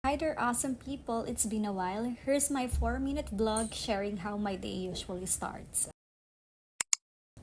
Hi there, awesome people. It's been a while. Here's my 4-minute vlog sharing how my day usually starts.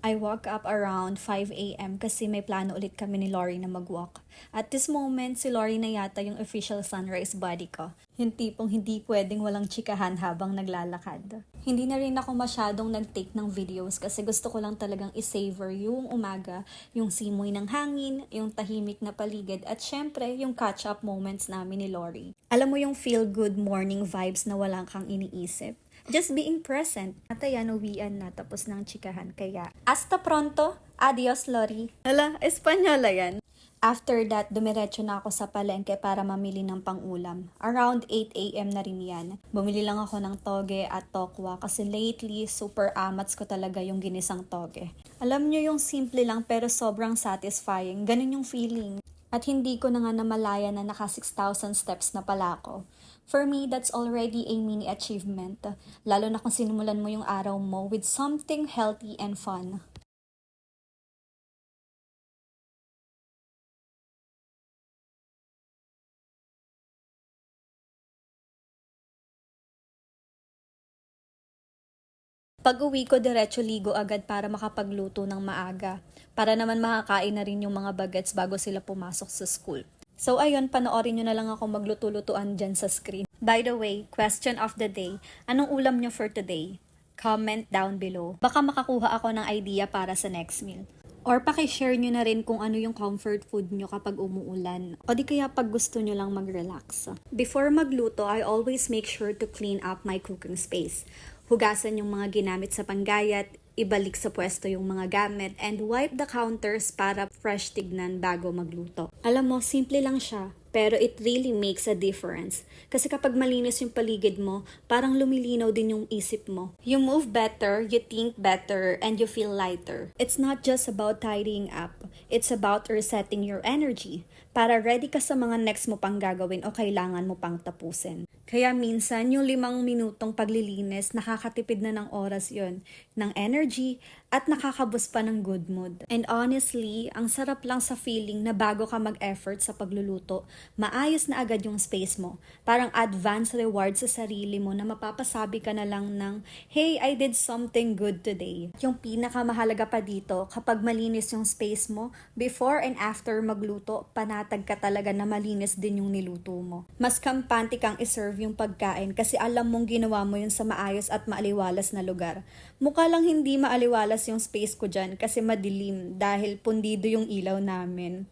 I woke up around 5 a.m. kasi may plano ulit kami ni Lori na mag-walk. At this moment, si Lori na yata yung official sunrise buddy ko. Yung tipong hindi pwedeng walang chikahan habang naglalakad. Hindi na rin ako masyadong nag-take ng videos kasi gusto ko lang talagang i-savor yung umaga, yung simoy ng hangin, yung tahimik na paligid, at syempre yung catch-up moments namin ni Lori. Alam mo yung feel-good morning vibes na walang kang iniisip? Just being present. At ayan, uwian na tapos ng chikahan. Kaya, hasta pronto. Adios, Lori. Hala, Espanyola yan. After that, dumiretso na ako sa palengke para mamili ng pang-ulam. Around 8 a.m. na rin yan. Bumili lang ako ng toge at tokwa kasi lately, super amats ko talaga yung ginisang toge. Alam nyo yung simple lang pero sobrang satisfying. Ganun yung feeling. At hindi ko na nga namalaya na naka 6,000 steps na pala ako. For me, that's already a mini achievement. Lalo na kung sinimulan mo yung araw mo with something healthy and fun. Pag-uwi ko, diretso ligo agad para makapagluto ng maaga. Para naman makakain na rin yung mga bagets bago sila pumasok sa school. So ayun, panoorin nyo na lang ako magluto-lutuan dyan sa screen. By the way, question of the day. Anong ulam nyo for today? Comment down below. Baka makakuha ako ng idea para sa next meal. Or pakishare nyo na rin kung ano yung comfort food nyo kapag umuulan. O di kaya pag gusto nyo lang mag-relax. Before magluto, I always make sure to clean up my cooking space. Hugasan yung mga ginamit sa panggayat, ibalik sa pwesto yung mga gamit, and wipe the counters para fresh tignan bago magluto. Alam mo, simple lang siya, pero it really makes a difference. Kasi kapag malinis yung paligid mo, parang lumilinaw din yung isip mo. You move better, you think better, and you feel lighter. It's not just about tidying up. It's about resetting your energy para ready ka sa mga next mo pang gagawin o kailangan mo pang tapusin. Kaya minsan, yung 5 minutong paglilinis, nakakatipid na ng oras yon, ng energy, at nakakabos pa ng good mood. And honestly, ang sarap lang sa feeling na bago ka mag-effort sa pagluluto, maayos na agad yung space mo. Parang advance reward sa sarili mo na mapapasabi ka na lang ng, hey, I did something good today. Yung pinakamahalaga pa dito, kapag malinis yung space mo, before and after magluto, panatag ka talaga na malinis din yung niluto mo. Mas kampante kang iserve yung pagkain kasi alam mong ginawa mo yun sa maayos at maaliwalas na lugar. Mukha lang hindi maaliwalas yung space ko dyan kasi madilim dahil pundido yung ilaw namin.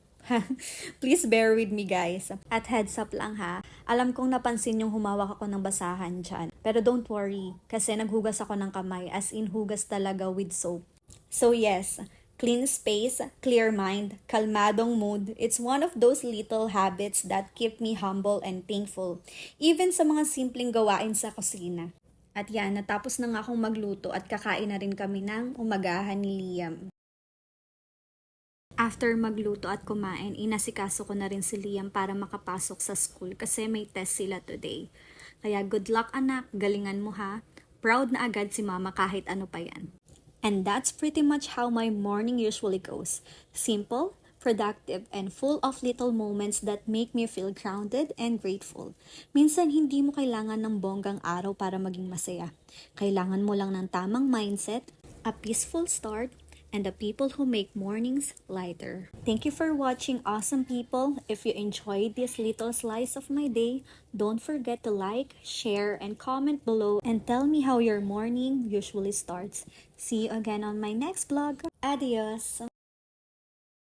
Please bear with me guys. At heads up lang ha, alam kong napansin yung humawak ako ng basahan dyan. Pero don't worry, kasi naghugas ako ng kamay, as in hugas talaga with soap. So yes, clean space, clear mind, kalmadong mood, it's one of those little habits that keep me humble and thankful, even sa mga simpleng gawain sa kusina. At yan, natapos na nga akong magluto at kakain na rin kami ng umagahan ni Liam. After magluto at kumain, inasikaso ko na rin si Liam para makapasok sa school kasi may test sila today. Kaya good luck anak, galingan mo ha. Proud na agad si mama kahit ano pa yan. And that's pretty much how my morning usually goes. Simple, productive, and full of little moments that make me feel grounded and grateful. Minsan hindi mo kailangan ng bonggang araw para maging masaya. Kailangan mo lang ng tamang mindset, a peaceful start, and the people who make mornings lighter. Thank you for watching, awesome people. If you enjoyed this little slice of my day, don't forget to like, share, and comment below and tell me how your morning usually starts. See you again on my next vlog. Adios!